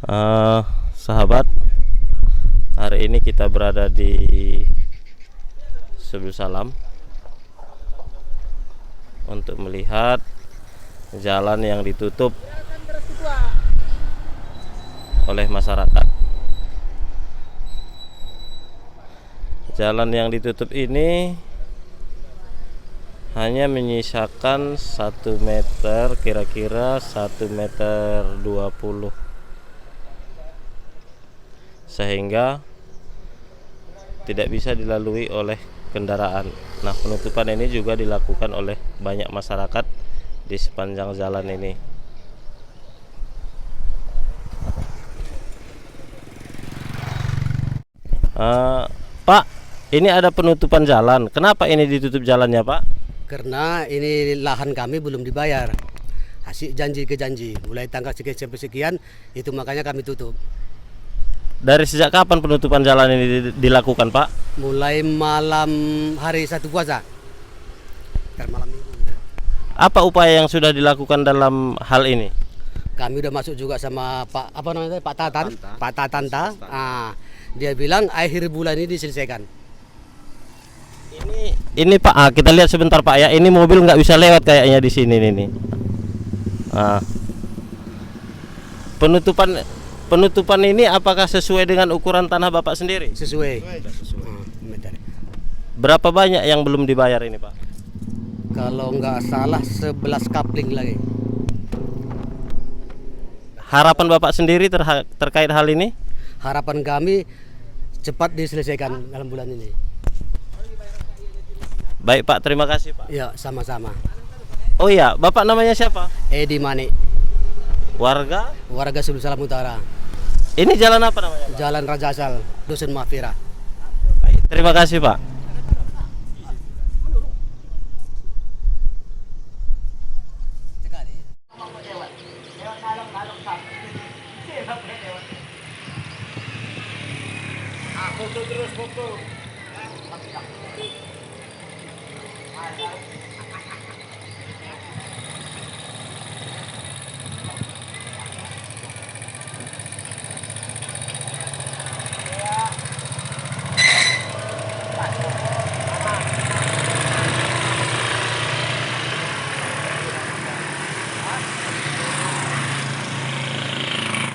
Eh, Sahabat, hari ini kita berada di Subul Salam untuk melihat jalan yang ditutup oleh masyarakat. Jalan yang ditutup ini hanya menyisakan 1 meter, kira-kira 1 meter 20, sehingga tidak bisa dilalui oleh kendaraan. Nah, penutupan ini juga dilakukan oleh banyak masyarakat di sepanjang jalan ini. Pak, ini ada penutupan jalan. Kenapa ini ditutup jalannya, Pak? Karena ini lahan kami belum dibayar. Hasil janji ke janji, mulai tanggal sekian sampai sekian, itu makanya kami tutup. Dari sejak kapan penutupan jalan ini dilakukan, Pak? Mulai malam hari satu puasa, malam minggu. Apa upaya yang sudah dilakukan dalam hal ini? Kami udah masuk juga sama Pak apa namanya Pak Tatan, Pak Tatanta. Dia bilang akhir bulan ini diselesaikan. Ini Pak, kita lihat sebentar Pak ya. Ini mobil nggak bisa lewat kayaknya di sini nih. Penutupan ini apakah sesuai dengan ukuran tanah Bapak sendiri? Sesuai. Berapa banyak yang belum dibayar ini Pak? Kalau nggak salah 11 kapling lagi. Harapan Bapak sendiri terkait hal ini? Harapan kami cepat diselesaikan dalam bulan ini. Baik Pak, terima kasih Pak. Ya, sama-sama. Oh iya, Bapak namanya siapa? Edi Mani, warga Subul Salam Utara. Ini jalan apa namanya Pak? Jalan Raja Asal, Dusun Mahfira. Baik, terima kasih Pak. Foto terus foto.